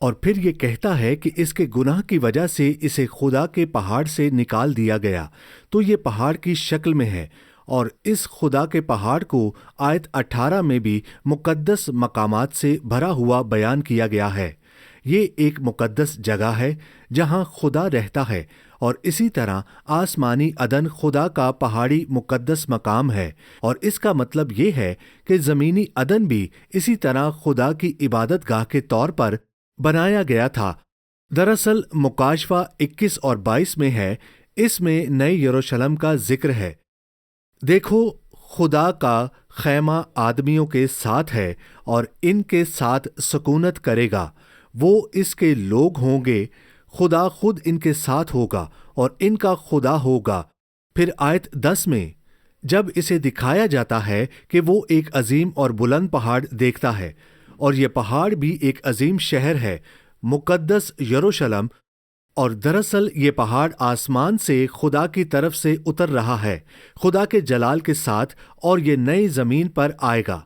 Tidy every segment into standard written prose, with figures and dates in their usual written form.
اور پھر یہ کہتا ہے کہ اس کے گناہ کی وجہ سے اسے خدا کے پہاڑ سے نکال دیا گیا، تو یہ پہاڑ کی شکل میں ہے، اور اس خدا کے پہاڑ کو آیت 18 میں بھی مقدس مقامات سے بھرا ہوا بیان کیا گیا ہے۔ یہ ایک مقدس جگہ ہے جہاں خدا رہتا ہے، اور اسی طرح آسمانی عدن خدا کا پہاڑی مقدس مقام ہے، اور اس کا مطلب یہ ہے کہ زمینی عدن بھی اسی طرح خدا کی عبادت گاہ کے طور پر بنایا گیا تھا۔ دراصل مکاشفہ 21 اور 22 میں ہے، اس میں نئے یروشلم کا ذکر ہے۔ دیکھو، خدا کا خیمہ آدمیوں کے ساتھ ہے اور ان کے ساتھ سکونت کرے گا، وہ اس کے لوگ ہوں گے، خدا خود ان کے ساتھ ہوگا اور ان کا خدا ہوگا۔ پھر آیت 10 میں جب اسے دکھایا جاتا ہے کہ وہ ایک عظیم اور بلند پہاڑ دیکھتا ہے، اور یہ پہاڑ بھی ایک عظیم شہر ہے، مقدس یروشلم، اور دراصل یہ پہاڑ آسمان سے خدا کی طرف سے اتر رہا ہے، خدا کے جلال کے ساتھ، اور یہ نئی زمین پر آئے گا،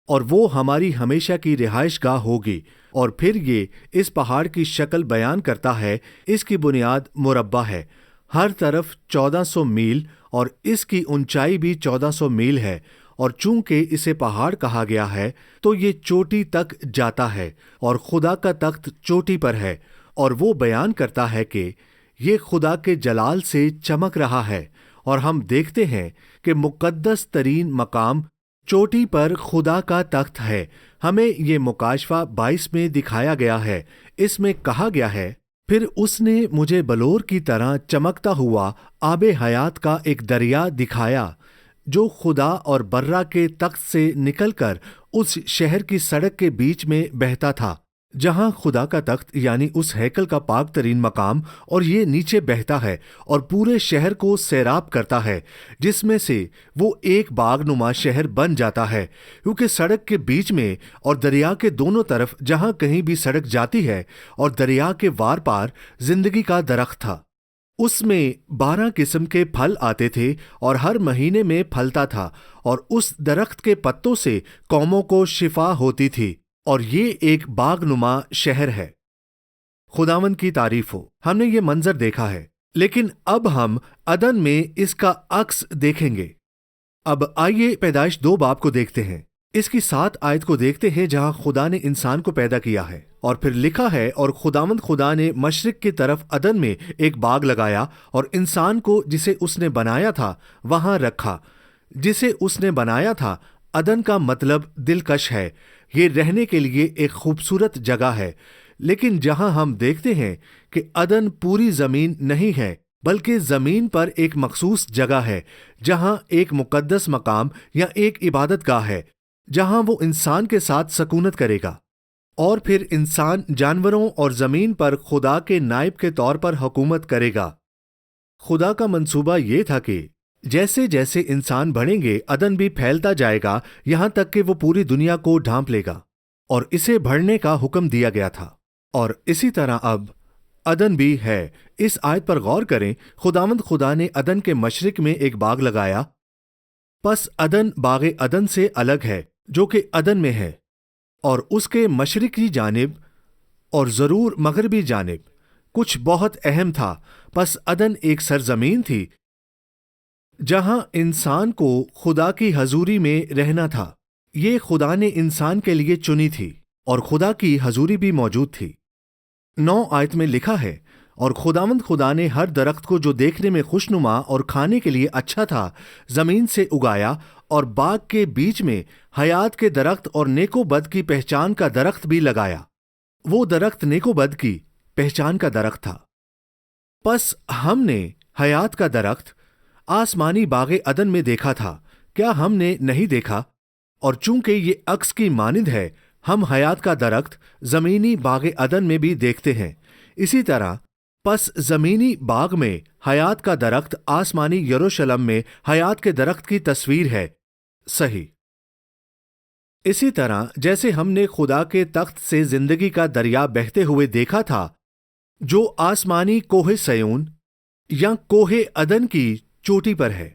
اور وہ ہماری ہمیشہ کی رہائش گاہ ہوگی۔ اور پھر یہ اس پہاڑ کی شکل بیان کرتا ہے، اس کی بنیاد مربع ہے، ہر طرف 1400 میل، اور اس کی اونچائی بھی 1400 میل ہے، اور چونکہ اسے پہاڑ کہا گیا ہے تو یہ چوٹی تک جاتا ہے، اور خدا کا تخت چوٹی پر ہے، اور وہ بیان کرتا ہے کہ یہ خدا کے جلال سے چمک رہا ہے، اور ہم دیکھتے ہیں کہ مقدس ترین مقام چوٹی پر خدا کا تخت ہے۔ ہمیں یہ مکاشفہ 22 میں دکھایا گیا ہے۔ اس میں کہا گیا ہے، پھر اس نے مجھے بلور کی طرح چمکتا ہوا آب حیات کا ایک دریا دکھایا، جو خدا اور برا کے تخت سے نکل کر اس شہر کی سڑک کے بیچ میں بہتا تھا، جہاں خدا کا تخت یعنی اس ہیکل کا پاک ترین مقام، اور یہ نیچے بہتا ہے اور پورے شہر کو سیراب کرتا ہے، جس میں سے وہ ایک باغ نما شہر بن جاتا ہے، کیونکہ سڑک کے بیچ میں اور دریا کے دونوں طرف جہاں کہیں بھی سڑک جاتی ہے، اور دریا کے وار پار زندگی کا درخت تھا۔ اس میں 12 قسم کے پھل آتے تھے اور ہر مہینے میں پھلتا تھا، اور اس درخت کے پتوں سے قوموں کو شفا ہوتی تھی، اور یہ ایک باغ نما شہر ہے۔ خداوند کی تعریف ہو۔ ہم نے یہ منظر دیکھا ہے، لیکن اب ہم عدن میں اس کا عکس دیکھیں گے۔ اب آئیے پیدائش 2 باب کو دیکھتے ہیں۔ اس کی 7 آیت کو دیکھتے ہیں، جہاں خدا نے انسان کو پیدا کیا ہے، اور پھر لکھا ہے، اور خداوند خدا نے مشرق کی طرف عدن میں ایک باغ لگایا، اور انسان کو جسے اس نے بنایا تھا وہاں رکھا۔ جسے اس نے بنایا تھا، عدن کا مطلب دلکش ہے، یہ رہنے کے لیے ایک خوبصورت جگہ ہے۔ لیکن جہاں ہم دیکھتے ہیں کہ عدن پوری زمین نہیں ہے، بلکہ زمین پر ایک مخصوص جگہ ہے، جہاں ایک مقدس مقام یا ایک عبادت گاہ ہے، جہاں وہ انسان کے ساتھ سکونت کرے گا، اور پھر انسان جانوروں اور زمین پر خدا کے نائب کے طور پر حکومت کرے گا۔ خدا کا منصوبہ یہ تھا کہ جیسے جیسے انسان بڑھیں گے، عدن بھی پھیلتا جائے گا، یہاں تک کہ وہ پوری دنیا کو ڈھانپ لے گا، اور اسے بڑھنے کا حکم دیا گیا تھا۔ اور اسی طرح اب عدن بھی ہے۔ اس آیت پر غور کریں، خداوند خدا نے عدن کے مشرق میں ایک باغ لگایا، پس عدن باغ عدن سے الگ ہے جو کہ عدن میں ہے، اور اس کے مشرقی جانب اور ضرور مغربی جانب کچھ بہت اہم تھا۔ پس عدن ایک سرزمین تھی جہاں انسان کو خدا کی حضوری میں رہنا تھا۔ یہ خدا نے انسان کے لیے چنی تھی، اور خدا کی حضوری بھی موجود تھی۔ 9 آیت میں لکھا ہے، اور خداوند خدا نے ہر درخت کو جو دیکھنے میں خوشنما اور کھانے کے لیے اچھا تھا زمین سے اگایا، اور باغ کے بیچ میں حیات کے درخت اور نیک و بد کی پہچان کا درخت بھی لگایا۔ وہ درخت نیک و بد کی پہچان کا درخت تھا۔ پس ہم نے حیات کا درخت آسمانی باغ عدن میں دیکھا تھا، کیا ہم نے نہیں دیکھا؟ اور چونکہ یہ عکس کی مانند ہے، ہم حیات کا درخت زمینی باغ عدن میں بھی دیکھتے ہیں۔ اسی طرح پس زمینی باغ میں حیات کا درخت آسمانی یروشلم میں حیات کے درخت کی تصویر ہے۔ صحیح۔ اسی طرح جیسے ہم نے خدا کے تخت سے زندگی کا دریا بہتے ہوئے دیکھا تھا، جو آسمانی کوہ سیون یا کوہ عدن کی چوٹی پر ہے،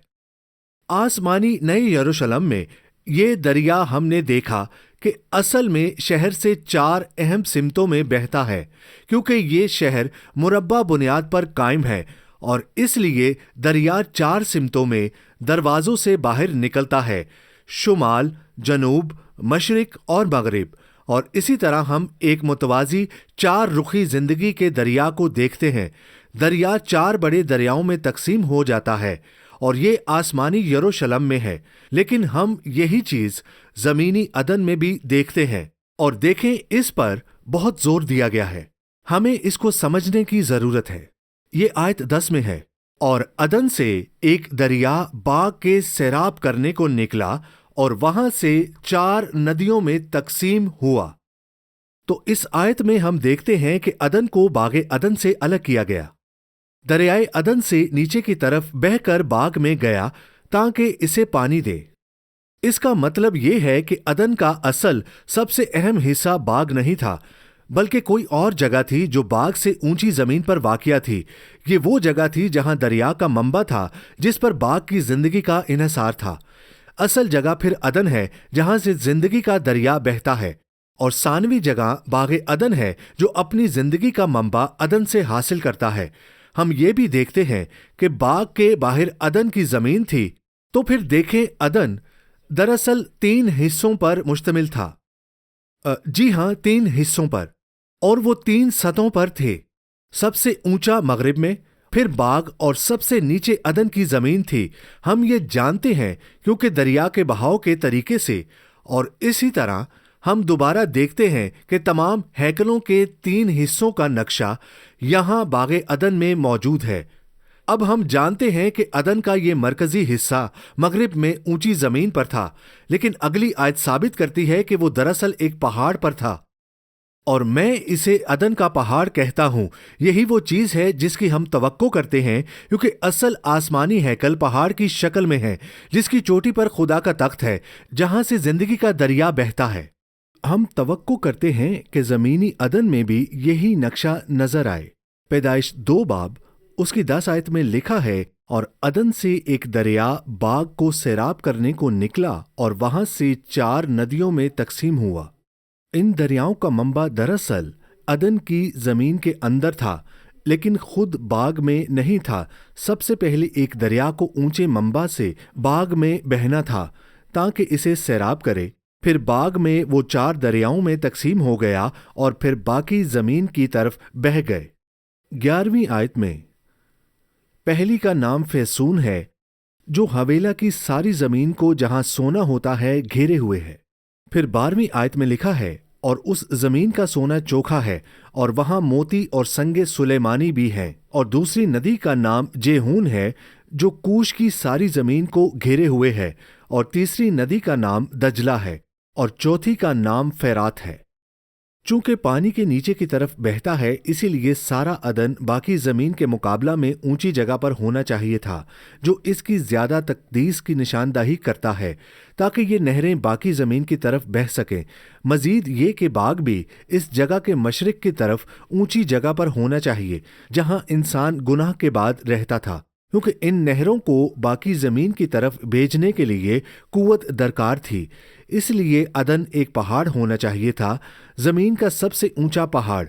آسمانی نئے یروشلم میں یہ دریا ہم نے دیکھا کہ اصل میں شہر سے 4 اہم سمتوں میں بہتا ہے، کیونکہ یہ شہر مربع بنیاد پر قائم ہے اور اس لیے دریا 4 سمتوں میں دروازوں سے باہر نکلتا ہے: شمال، جنوب، مشرق اور مغرب۔ اور اسی طرح ہم ایک متوازی 4 رخی زندگی کے دریا کو دیکھتے ہیں۔ دریا 4 بڑے دریاؤں میں تقسیم ہو جاتا ہے اور یہ آسمانی یروشلم میں ہے، لیکن ہم یہی چیز زمینی عدن میں بھی دیکھتے ہیں، اور دیکھیں اس پر بہت زور دیا گیا ہے۔ ہمیں اس کو سمجھنے کی ضرورت ہے۔ یہ آیت 10 میں ہے، اور عدن سے ایک دریا باغ کے سیراب کرنے کو نکلا اور وہاں سے 4 ندیوں میں تقسیم ہوا۔ تو اس آیت میں ہم دیکھتے ہیں کہ عدن کو باغ عدن سے الگ کیا گیا۔ دریائے عدن سے نیچے کی طرف بہہ کر باغ میں گیا تاکہ اسے پانی دے۔ اس کا مطلب یہ ہے کہ عدن کا اصل سب سے اہم حصہ باغ نہیں تھا، بلکہ کوئی اور جگہ تھی جو باغ سے اونچی زمین پر واقع تھی۔ یہ وہ جگہ تھی جہاں دریا کا منبع تھا جس پر باغ کی زندگی کا انحصار تھا۔ اصل جگہ پھر عدن ہے جہاں سے زندگی کا دریا بہتا ہے، اور ثانوی جگہ باغ عدن ہے جو اپنی زندگی کا منبع عدن سے حاصل کرتا ہے۔ ہم یہ بھی دیکھتے ہیں کہ باغ کے باہر عدن کی زمین تھی۔ تو پھر دیکھیں، عدن دراصل 3 حصوں پر مشتمل تھا۔ جی ہاں، 3 حصوں پر، اور وہ 3 سطحوں پر تھے۔ سب سے اونچا مغرب میں، پھر باغ، اور سب سے نیچے عدن کی زمین تھی۔ ہم یہ جانتے ہیں کیونکہ دریا کے بہاؤ کے طریقے سے، اور اسی طرح ہم دوبارہ دیکھتے ہیں کہ تمام ہیکلوں کے 3 حصوں کا نقشہ یہاں باغ عدن میں موجود ہے۔ اب ہم جانتے ہیں کہ عدن کا یہ مرکزی حصہ مغرب میں اونچی زمین پر تھا، لیکن اگلی آیت ثابت کرتی ہے کہ وہ دراصل ایک پہاڑ پر تھا، اور میں اسے عدن کا پہاڑ کہتا ہوں۔ یہی وہ چیز ہے جس کی ہم توقع کرتے ہیں، کیونکہ اصل آسمانی ہیکل پہاڑ کی شکل میں ہے جس کی چوٹی پر خدا کا تخت ہے جہاں سے زندگی کا دریا بہتا ہے۔ ہم توقع کرتے ہیں کہ زمینی عدن میں بھی یہی نقشہ نظر آئے۔ پیدائش 2 باب اس کی 10 آیت میں لکھا ہے، اور عدن سے ایک دریا باغ کو سیراب کرنے کو نکلا اور وہاں سے 4 ندیوں میں تقسیم ہوا۔ ان دریاؤں کا منبع دراصل عدن کی زمین کے اندر تھا، لیکن خود باغ میں نہیں تھا۔ سب سے پہلے ایک دریا کو اونچے منبع سے باغ میں بہنا تھا تاکہ اسے سیراب کرے، پھر باغ میں وہ 4 دریاؤں میں تقسیم ہو گیا اور پھر باقی زمین کی طرف بہہ گئے۔ 11ویں آیت میں پہلی کا نام فیسون ہے، جو حویلا کی ساری زمین کو جہاں سونا ہوتا ہے گھیرے ہوئے ہے۔ پھر 12ویں آیت میں لکھا ہے، اور اس زمین کا سونا چوکھا ہے، اور وہاں موتی اور سنگ سلیمانی بھی ہیں۔ اور دوسری ندی کا نام جیہون ہے، جو کوش کی ساری زمین کو گھیرے ہوئے ہے، اور تیسری ندی کا نام دجلہ ہے، اور چوتھی کا نام فرات ہے۔ چونکہ پانی کے نیچے کی طرف بہتا ہے، اسی لیے سارا عدن باقی زمین کے مقابلہ میں اونچی جگہ پر ہونا چاہیے تھا، جو اس کی زیادہ تقدیس کی نشاندہی کرتا ہے، تاکہ یہ نہریں باقی زمین کی طرف بہہ سکیں۔ مزید یہ کہ باغ بھی اس جگہ کے مشرق کی طرف اونچی جگہ پر ہونا چاہیے جہاں انسان گناہ کے بعد رہتا تھا، کیونکہ ان نہروں کو باقی زمین کی طرف بھیجنے کے لیے قوت درکار تھی۔ اس لیے عدن ایک پہاڑ ہونا چاہیے تھا، زمین کا سب سے اونچا پہاڑ۔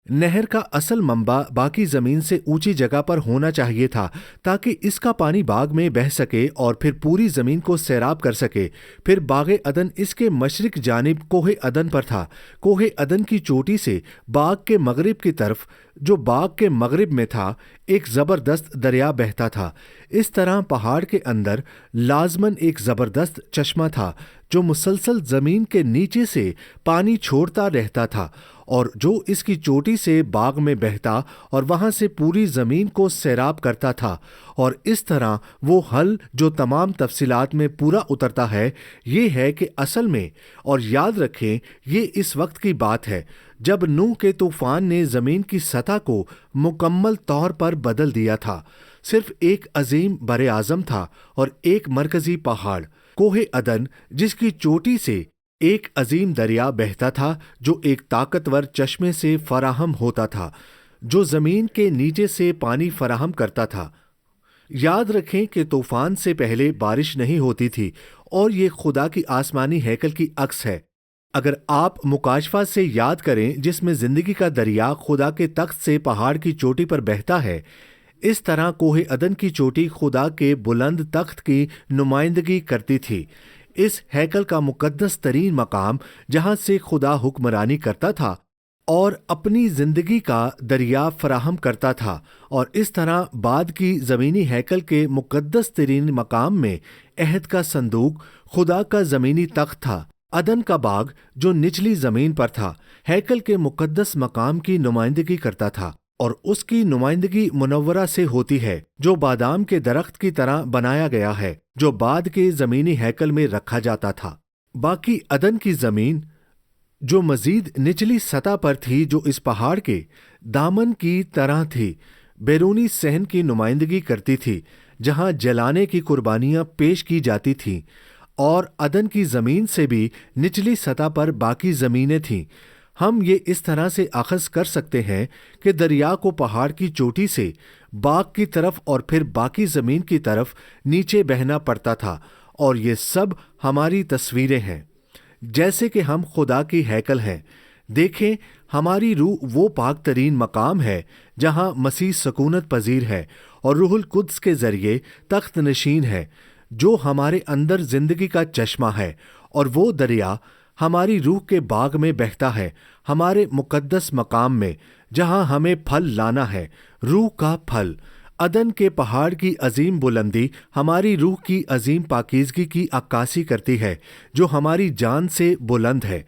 نہر کا اصل منبع باقی زمین سے اونچی جگہ پر ہونا چاہیے تھا تاکہ اس کا پانی باغ میں بہہ سکے اور پھر پوری زمین کو سیراب کر سکے۔ پھر باغ عدن اس کے مشرق جانب کوہ عدن پر تھا۔ کوہ عدن کی چوٹی سے باغ کے مغرب کی طرف، جو باغ کے مغرب میں تھا، ایک زبردست دریا بہتا تھا۔ اس طرح پہاڑ کے اندر لازماً ایک زبردست چشمہ تھا جو مسلسل زمین کے نیچے سے پانی چھوڑتا رہتا تھا، اور جو اس کی چوٹی سے باغ میں بہتا اور وہاں سے پوری زمین کو سیراب کرتا تھا۔ اور اس طرح وہ حل جو تمام تفصیلات میں پورا اترتا ہے یہ ہے کہ اصل میں، اور یاد رکھیں یہ اس وقت کی بات ہے جب نوح کے طوفان نے زمین کی سطح کو مکمل طور پر بدل دیا تھا، صرف ایک عظیم بر اعظم تھا اور ایک مرکزی پہاڑ، کوہ عدن، جس کی چوٹی سے ایک عظیم دریا بہتا تھا جو ایک طاقتور چشمے سے فراہم ہوتا تھا، جو زمین کے نیچے سے پانی فراہم کرتا تھا۔ یاد رکھیں کہ طوفان سے پہلے بارش نہیں ہوتی تھی، اور یہ خدا کی آسمانی ہیکل کی عکس ہے۔ اگر آپ مکاشفہ سے یاد کریں جس میں زندگی کا دریا خدا کے تخت سے پہاڑ کی چوٹی پر بہتا ہے، اس طرح کوہ عدن کی چوٹی خدا کے بلند تخت کی نمائندگی کرتی تھی۔ اس ہیکل کا مقدس ترین مقام جہاں سے خدا حکمرانی کرتا تھا اور اپنی زندگی کا دریا فراہم کرتا تھا، اور اس طرح بعد کی زمینی ہیکل کے مقدس ترین مقام میں عہد کا صندوق خدا کا زمینی تخت تھا۔ عدن کا باغ جو نچلی زمین پر تھا ہیکل کے مقدس مقام کی نمائندگی کرتا تھا، اور اس کی نمائندگی منورہ سے ہوتی ہے جو بادام کے درخت کی طرح بنایا گیا ہے جو بعد کے زمینی ہیکل میں رکھا جاتا تھا۔ باقی عدن کی زمین جو مزید نچلی سطح پر تھی جو اس پہاڑ کے دامن کی طرح تھی، بیرونی صحن کی نمائندگی کرتی تھی جہاں جلانے کی قربانیاں پیش کی جاتی تھیں، اور عدن کی زمین سے بھی نچلی سطح پر باقی زمینیں تھیں۔ ہم یہ اس طرح سے اخذ کر سکتے ہیں کہ دریا کو پہاڑ کی چوٹی سے باغ کی طرف اور پھر باقی زمین کی طرف نیچے بہنا پڑتا تھا، اور یہ سب ہماری تصویریں ہیں جیسے کہ ہم خدا کی ہیکل ہیں۔ دیکھیں، ہماری روح وہ پاک ترین مقام ہے جہاں مسیح سکونت پذیر ہے اور روح القدس کے ذریعے تخت نشین ہے جو ہمارے اندر زندگی کا چشمہ ہے، اور وہ دریا ہماری روح کے باغ میں بہتا ہے، ہمارے مقدس مقام میں جہاں ہمیں پھل لانا ہے، روح کا پھل۔ عدن کے پہاڑ کی عظیم بلندی ہماری روح کی عظیم پاکیزگی کی عکاسی کرتی ہے جو ہماری جان سے بلند ہے۔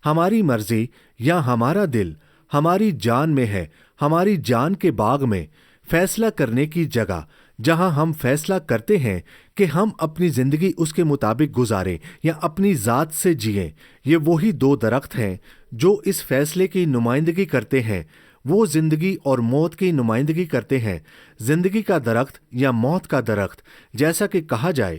ہماری مرضی یا ہمارا دل ہماری جان میں ہے، ہماری جان کے باغ میں فیصلہ کرنے کی جگہ جہاں ہم فیصلہ کرتے ہیں کہ ہم اپنی زندگی اس کے مطابق گزاریں یا اپنی ذات سے جئیں۔ یہ وہی دو درخت ہیں جو اس فیصلے کی نمائندگی کرتے ہیں، وہ زندگی اور موت کی نمائندگی کرتے ہیں۔ زندگی کا درخت یا موت کا درخت، جیسا کہ کہا جائے،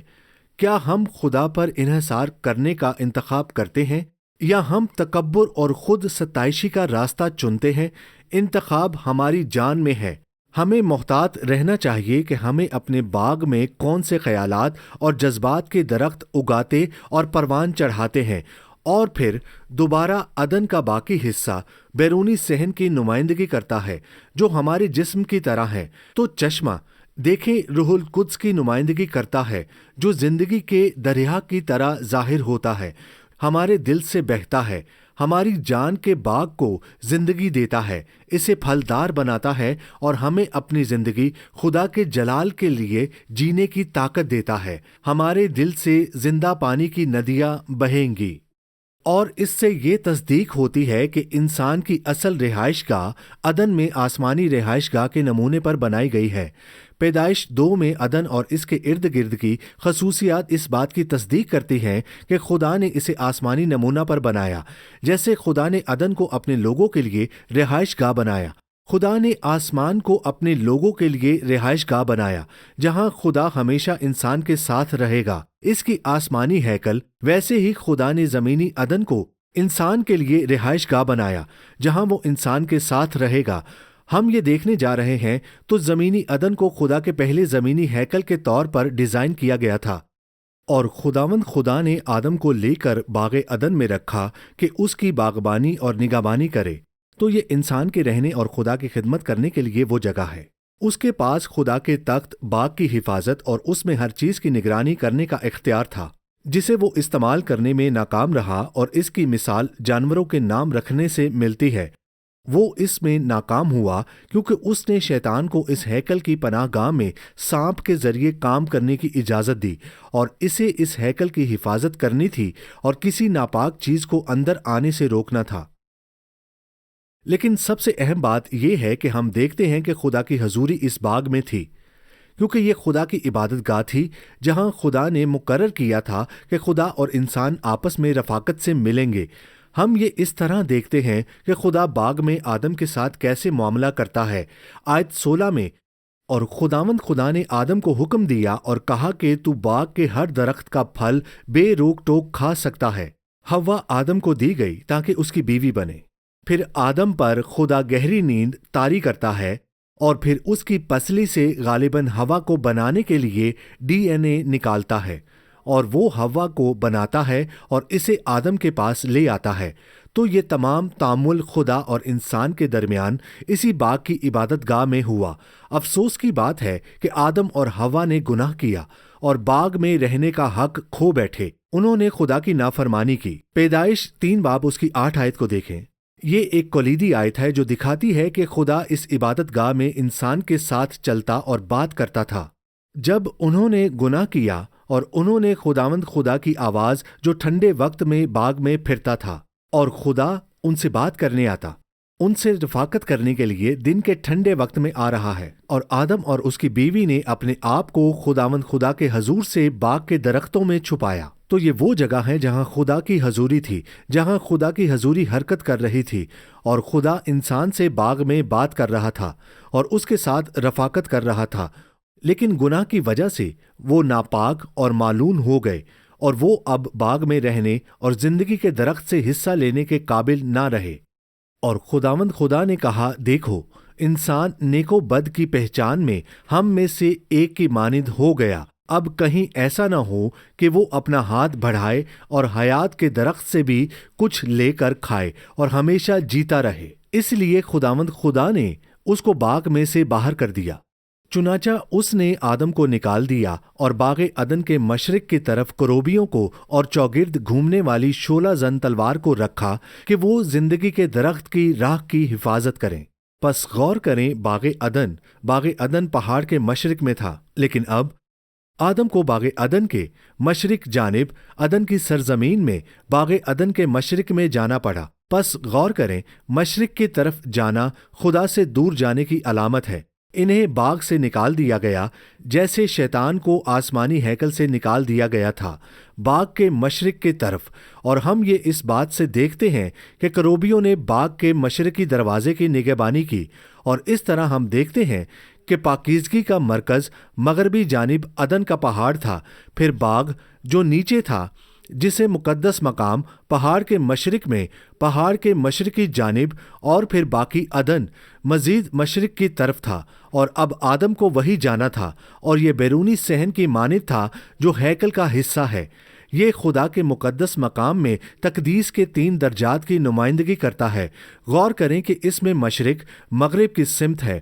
کیا ہم خدا پر انحصار کرنے کا انتخاب کرتے ہیں یا ہم تکبر اور خود ستائشی کا راستہ چنتے ہیں؟ انتخاب ہماری جان میں ہے۔ ہمیں محتاط رہنا چاہیے کہ ہمیں اپنے باغ میں کون سے خیالات اور جذبات کے درخت اگاتے اور پروان چڑھاتے ہیں، اور پھر دوبارہ عدن کا باقی حصہ بیرونی صحن کی نمائندگی کرتا ہے جو ہمارے جسم کی طرح ہے۔ تو چشمہ، دیکھیں، روح القدس کی نمائندگی کرتا ہے جو زندگی کے دریا کی طرح ظاہر ہوتا ہے، ہمارے دل سے بہتا ہے، ہماری جان کے باغ کو زندگی دیتا ہے، اسے پھلدار بناتا ہے اور ہمیں اپنی زندگی خدا کے جلال کے لیے جینے کی طاقت دیتا ہے۔ ہمارے دل سے زندہ پانی کی ندیاں بہیں گی، اور اس سے یہ تصدیق ہوتی ہے کہ انسان کی اصل رہائش گاہ عدن میں آسمانی رہائش گاہ کے نمونے پر بنائی گئی ہے۔ پیدائش 2 میں عدن اور اس کے ارد گرد کی خصوصیات اس بات کی تصدیق کرتی ہیں کہ خدا نے اسے آسمانی نمونہ پر بنایا، جیسے خدا نے عدن کو اپنے لوگوں کے لیے رہائش گاہ بنایا۔ خدا نے آسمان کو اپنے لوگوں کے لیے رہائش گاہ بنایا جہاں خدا ہمیشہ انسان کے ساتھ رہے گا، اس کی آسمانی ہیکل۔ ویسے ہی خدا نے زمینی عدن کو انسان کے لیے رہائش گاہ بنایا جہاں وہ انسان کے ساتھ رہے گا۔ ہم یہ دیکھنے جا رہے ہیں تو زمینی عدن کو خدا کے پہلے زمینی ہیکل کے طور پر ڈیزائن کیا گیا تھا، اور خداوند خدا نے آدم کو لے کر باغ عدن میں رکھا کہ اس کی باغبانی اور نگہبانی کرے۔ تو یہ انسان کے رہنے اور خدا کی خدمت کرنے کے لیے وہ جگہ ہے۔ اس کے پاس خدا کے تخت، باغ کی حفاظت اور اس میں ہر چیز کی نگرانی کرنے کا اختیار تھا، جسے وہ استعمال کرنے میں ناکام رہا، اور اس کی مثال جانوروں کے نام رکھنے سے ملتی ہے۔ وہ اس میں ناکام ہوا کیونکہ اس نے شیطان کو اس ہیکل کی پناہ گاہ میں سانپ کے ذریعے کام کرنے کی اجازت دی، اور اسے اس ہیکل کی حفاظت کرنی تھی اور کسی ناپاک چیز کو اندر آنے سے روکنا تھا۔ لیکن سب سے اہم بات یہ ہے کہ ہم دیکھتے ہیں کہ خدا کی حضوری اس باغ میں تھی، کیونکہ یہ خدا کی عبادت گاہ تھی جہاں خدا نے مقرر کیا تھا کہ خدا اور انسان آپس میں رفاقت سے ملیں گے۔ ہم یہ اس طرح دیکھتے ہیں کہ خدا باغ میں آدم کے ساتھ کیسے معاملہ کرتا ہے۔ آیت 16 میں، اور خداوند خدا نے آدم کو حکم دیا اور کہا کہ تو باغ کے ہر درخت کا پھل بے روک ٹوک کھا سکتا ہے۔ حوا آدم کو دی گئی تاکہ اس کی بیوی بنے۔ پھر آدم پر خدا گہری نیند طاری کرتا ہے، اور پھر اس کی پسلی سے غالباً ہوا کو بنانے کے لیے ڈی این اے نکالتا ہے، اور وہ ہوا کو بناتا ہے اور اسے آدم کے پاس لے آتا ہے۔ تو یہ تمام تعامل خدا اور انسان کے درمیان اسی باغ کی عبادت گاہ میں ہوا۔ افسوس کی بات ہے کہ آدم اور حوا نے گناہ کیا اور باغ میں رہنے کا حق کھو بیٹھے۔ انہوں نے خدا کی نافرمانی کی۔ پیدائش 3 باب اس کی 8 آیت کو دیکھیں۔ یہ ایک کلیدی آیت ہے جو دکھاتی ہے کہ خدا اس عبادت گاہ میں انسان کے ساتھ چلتا اور بات کرتا تھا۔ جب انہوں نے گناہ کیا اور انہوں نے خداوند خدا کی آواز جو ٹھنڈے وقت میں باغ میں پھرتا تھا اور خدا ان سے بات کرنے آتا، ان سے رفاقت کرنے کے لیے دن کے ٹھنڈے وقت میں آ رہا ہے، اور آدم اور اس کی بیوی نے اپنے آپ کو خداوند خدا کے حضور سے باغ کے درختوں میں چھپایا۔ تو یہ وہ جگہ ہے جہاں خدا کی حضوری تھی، جہاں خدا کی حضوری حرکت کر رہی تھی، اور خدا انسان سے باغ میں بات کر رہا تھا اور اس کے ساتھ رفاقت کر رہا تھا۔ لیکن گناہ کی وجہ سے وہ ناپاک اور مالون ہو گئے، اور وہ اب باغ میں رہنے اور زندگی کے درخت سے حصہ لینے کے قابل نہ رہے۔ اور خداوند خدا نے کہا، دیکھو، انسان نیک و بد کی پہچان میں ہم میں سے ایک کی مانند ہو گیا، اب کہیں ایسا نہ ہو کہ وہ اپنا ہاتھ بڑھائے اور حیات کے درخت سے بھی کچھ لے کر کھائے اور ہمیشہ جیتا رہے۔ اس لیے خداوند خدا نے اس کو باغ میں سے باہر کر دیا۔ چنانچہ اس نے آدم کو نکال دیا اور باغ عدن کے مشرق کی طرف کروبیوں کو اور چوگرد گھومنے والی شولہ زن تلوار کو رکھا کہ وہ زندگی کے درخت کی راہ کی حفاظت کریں۔ پس غور کریں، باغ عدن پہاڑ کے مشرق میں تھا، لیکن اب آدم کو باغ عدن کے مشرق جانب عدن کی سرزمین میں باغ عدن کے مشرق میں جانا پڑا۔ پس غور کریں، مشرق کی طرف جانا خدا سے دور جانے کی علامت ہے۔ انہیں باغ سے نکال دیا گیا جیسے شیطان کو آسمانی ہیکل سے نکال دیا گیا تھا، باغ کے مشرق کی طرف۔ اور ہم یہ اس بات سے دیکھتے ہیں کہ کروبیوں نے باغ کے مشرقی دروازے کی نگہبانی کی، اور اس طرح ہم دیکھتے ہیں کہ پاکیزگی کا مرکز مغربی جانب عدن کا پہاڑ تھا، پھر باغ جو نیچے تھا، جسے مقدس مقام پہاڑ کے مشرق میں پہاڑ کے مشرقی جانب، اور پھر باقی عدن مزید مشرق کی طرف تھا۔ اور اب آدم کو وہی جانا تھا، اور یہ بیرونی صحن کی مانند تھا جو ہیکل کا حصہ ہے۔ یہ خدا کے مقدس مقام میں تقدیس کے 3 درجات کی نمائندگی کرتا ہے۔ غور کریں کہ اس میں مشرق مغرب کی سمت ہے،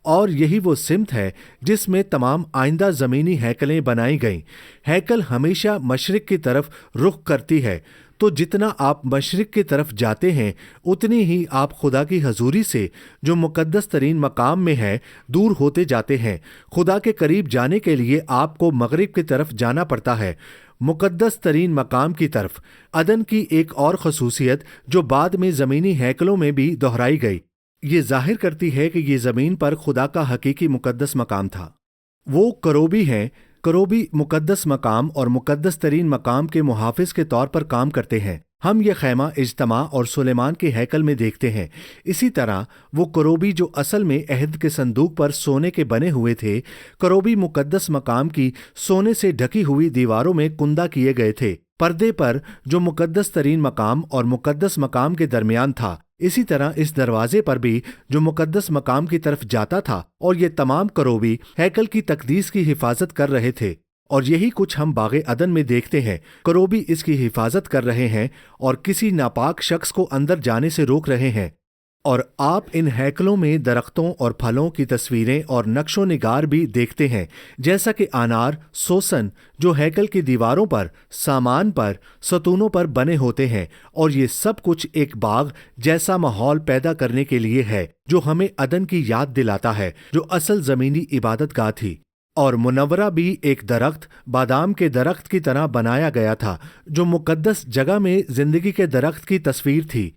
اور یہی وہ سمت ہے جس میں تمام آئندہ زمینی ہیکلیں بنائی گئیں۔ ہیکل ہمیشہ مشرق کی طرف رخ کرتی ہے، تو جتنا آپ مشرق کی طرف جاتے ہیں اتنی ہی آپ خدا کی حضوری سے جو مقدس ترین مقام میں ہے دور ہوتے جاتے ہیں۔ خدا کے قریب جانے کے لیے آپ کو مغرب کی طرف جانا پڑتا ہے، مقدس ترین مقام کی طرف۔ عدن کی ایک اور خصوصیت جو بعد میں زمینی ہیکلوں میں بھی دہرائی گئی، یہ ظاہر کرتی ہے کہ یہ زمین پر خدا کا حقیقی مقدس مقام تھا۔ وہ کروبی ہیں۔ کروبی مقدس مقام اور مقدس ترین مقام کے محافظ کے طور پر کام کرتے ہیں۔ ہم یہ خیمہ اجتماع اور سلیمان کے ہیکل میں دیکھتے ہیں۔ اسی طرح وہ کروبی جو اصل میں عہد کے صندوق پر سونے کے بنے ہوئے تھے، کروبی مقدس مقام کی سونے سے ڈھکی ہوئی دیواروں میں کندہ کیے گئے تھے، پردے پر جو مقدس ترین مقام اور مقدس مقام کے درمیان تھا۔ اسی طرح اس دروازے پر بھی جو مقدس مقام کی طرف جاتا تھا، اور یہ تمام کروبی ہیکل کی تقدیس کی حفاظت کر رہے تھے۔ اور یہی کچھ ہم باغ عدن میں دیکھتے ہیں۔ کروبی اس کی حفاظت کر رہے ہیں اور کسی ناپاک شخص کو اندر جانے سے روک رہے ہیں۔ اور آپ ان ہیکلوں میں درختوں اور پھلوں کی تصویریں اور نقش و نگار بھی دیکھتے ہیں، جیسا کہ انار، سوسن، جو ہیکل کی دیواروں پر، سامان پر، ستونوں پر بنے ہوتے ہیں، اور یہ سب کچھ ایک باغ جیسا ماحول پیدا کرنے کے لیے ہے جو ہمیں عدن کی یاد دلاتا ہے، جو اصل زمینی عبادت گاہ تھی۔ اور منورہ بھی ایک درخت، بادام کے درخت کی طرح بنایا گیا تھا، جو مقدس جگہ میں زندگی کے درخت کی تصویر تھی۔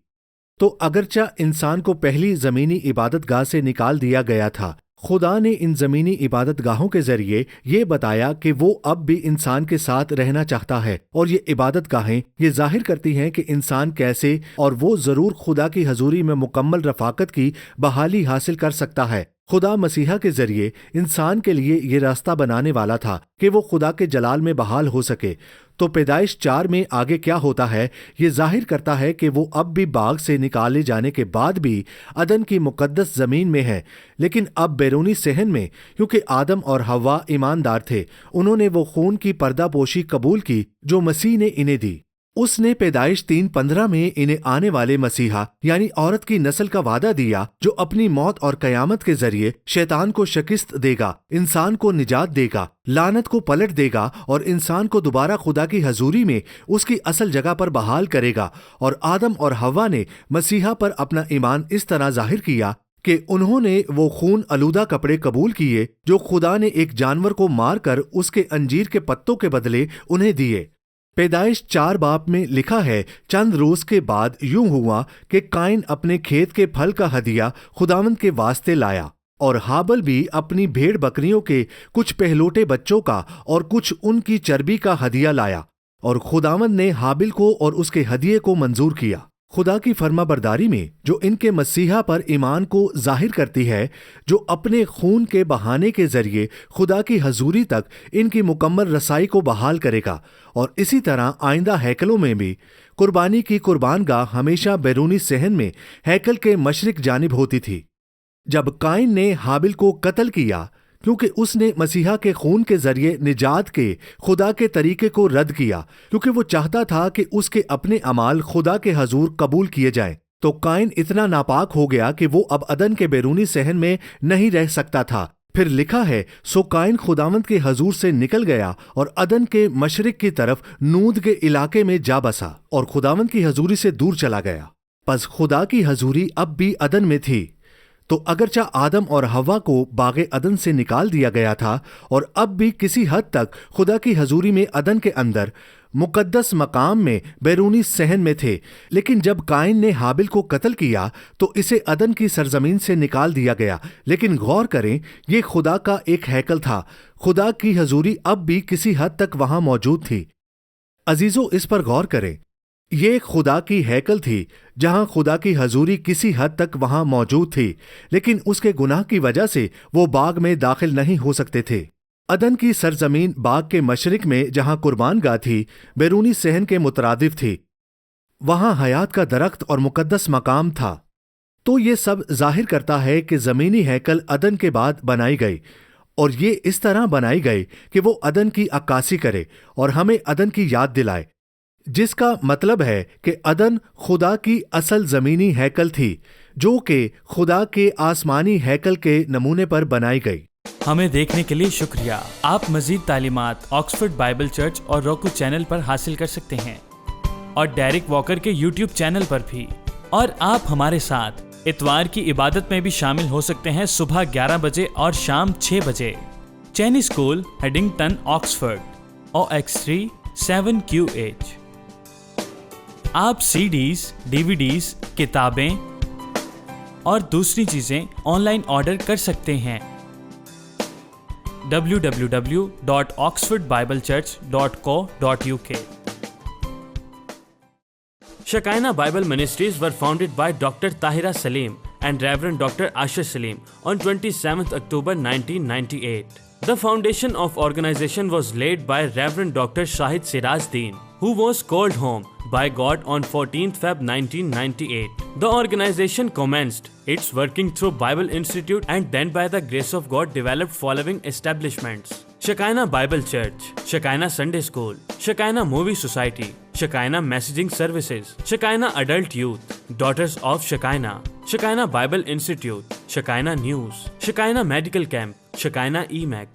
تو اگرچہ انسان کو پہلی زمینی عبادت گاہ سے نکال دیا گیا تھا، خدا نے ان زمینی عبادت گاہوں کے ذریعے یہ بتایا کہ وہ اب بھی انسان کے ساتھ رہنا چاہتا ہے، اور یہ عبادت گاہیں یہ ظاہر کرتی ہیں کہ انسان کیسے اور وہ ضرور خدا کی حضوری میں مکمل رفاقت کی بحالی حاصل کر سکتا ہے۔ خدا مسیحا کے ذریعے انسان کے لیے یہ راستہ بنانے والا تھا کہ وہ خدا کے جلال میں بحال ہو سکے۔ تو پیدائش 4 میں آگے کیا ہوتا ہے یہ ظاہر کرتا ہے کہ وہ اب بھی باغ سے نکالے جانے کے بعد بھی عدن کی مقدس زمین میں ہے، لیکن اب بیرونی صحن میں، کیونکہ آدم اور حوا ایماندار تھے، انہوں نے وہ خون کی پردہ پوشی قبول کی جو مسیح نے انہیں دی۔ اس نے پیدائش 3:15 میں انہیں آنے والے مسیحا یعنی عورت کی نسل کا وعدہ دیا جو اپنی موت اور قیامت کے ذریعے شیطان کو شکست دے گا، انسان کو نجات دے گا، لعنت کو پلٹ دے گا اور انسان کو دوبارہ خدا کی حضوری میں اس کی اصل جگہ پر بحال کرے گا۔ اور آدم اور حوا نے مسیحا پر اپنا ایمان اس طرح ظاہر کیا کہ انہوں نے وہ خون آلودہ کپڑے قبول کیے جو خدا نے ایک جانور کو مار کر اس کے انجیر کے پتوں کے بدلے انہیں دیے۔ پیدائش 4 باب میں لکھا ہے، چند روز کے بعد یوں ہوا کہ قائن اپنے کھیت کے پھل کا ہدیہ خداوند کے واسطے لایا، اور ہابل بھی اپنی بھیڑ بکریوں کے کچھ پہلوٹے بچوں کا اور کچھ ان کی چربی کا ہدیہ لایا، اور خداوند نے ہابل کو اور اس کے ہدیے کو منظور کیا۔ خدا کی فرما برداری میں جو ان کے مسیحا پر ایمان کو ظاہر کرتی ہے، جو اپنے خون کے بہانے کے ذریعے خدا کی حضوری تک ان کی مکمل رسائی کو بحال کرے گا۔ اور اسی طرح آئندہ ہیکلوں میں بھی قربانی کی قربان گاہ ہمیشہ بیرونی صحن میں ہیکل کے مشرق جانب ہوتی تھی۔ جب قائن نے ہابل کو قتل کیا کیونکہ اس نے مسیحا کے خون کے ذریعے نجات کے خدا کے طریقے کو رد کیا، کیونکہ وہ چاہتا تھا کہ اس کے اپنے اعمال خدا کے حضور قبول کیے جائیں، تو قائن اتنا ناپاک ہو گیا کہ وہ اب عدن کے بیرونی صحن میں نہیں رہ سکتا تھا۔ پھر لکھا ہے، سو قائن خداوند کے حضور سے نکل گیا اور عدن کے مشرق کی طرف نود کے علاقے میں جا بسا اور خداوند کی حضوری سے دور چلا گیا۔ پس خدا کی حضوری اب بھی عدن میں تھی۔ تو اگرچہ آدم اور حوا کو باغ عدن سے نکال دیا گیا تھا اور اب بھی کسی حد تک خدا کی حضوری میں عدن کے اندر مقدس مقام میں بیرونی صحن میں تھے، لیکن جب قائن نے ہابل کو قتل کیا تو اسے عدن کی سرزمین سے نکال دیا گیا۔ لیکن غور کریں، یہ خدا کا ایک ہیکل تھا، خدا کی حضوری اب بھی کسی حد تک وہاں موجود تھی۔ عزیزو، اس پر غور کریں، یہ خدا کی ہیکل تھی جہاں خدا کی حضوری کسی حد تک وہاں موجود تھی، لیکن اس کے گناہ کی وجہ سے وہ باغ میں داخل نہیں ہو سکتے تھے۔ عدن کی سرزمین باغ کے مشرق میں جہاں قربان گاہ تھی، بیرونی صحن کے مترادف تھی، وہاں حیات کا درخت اور مقدس مقام تھا۔ تو یہ سب ظاہر کرتا ہے کہ زمینی ہیکل عدن کے بعد بنائی گئی، اور یہ اس طرح بنائی گئی کہ وہ عدن کی عکاسی کرے اور ہمیں عدن کی یاد دلائے، جس کا مطلب ہے کہ عدن خدا کی اصل زمینی ہیکل تھی جو کہ خدا کے آسمانی ہیکل کے نمونے پر بنائی گئی۔ ہمیں دیکھنے کے لیے شکریہ۔ آپ مزید تعلیمات آکسفورڈ بائبل چرچ اور روکو چینل پر حاصل کر سکتے ہیں، اور ڈیرک واکر کے یوٹیوب چینل پر بھی۔ اور آپ ہمارے ساتھ اتوار کی عبادت میں بھی شامل ہو سکتے ہیں، صبح 11 بجے اور شام 6 بجے۔ چینی اسکول، ہیڈنگٹن، آکسفورڈ، OX3 7QH۔ آپ CDs، DVDs، کتابیں اور دوسری چیزیں آن لائن آرڈر کر سکتے ہیں۔ www.oxfordbiblechurch.co.uk. Shekinah Bible Ministries were founded by Dr. Tahira Salim and Reverend Dr. Asher Salim on 27th October 1998. The foundation of organization was laid by Reverend Dr. Shahid Siraj Deen, who was called home by God on 14th Feb 1998. The organization commenced its working through Bible Institute and then by the grace of God developed following establishments: Shekinah Bible Church, Shekinah Sunday School, Shekinah Movie Society, Shekinah Messaging Services, Shekinah Adult Youth, Daughters of Shekinah, Shekinah Bible Institute, Shekinah News, Shekinah Medical Camp, Shekinah EMAC.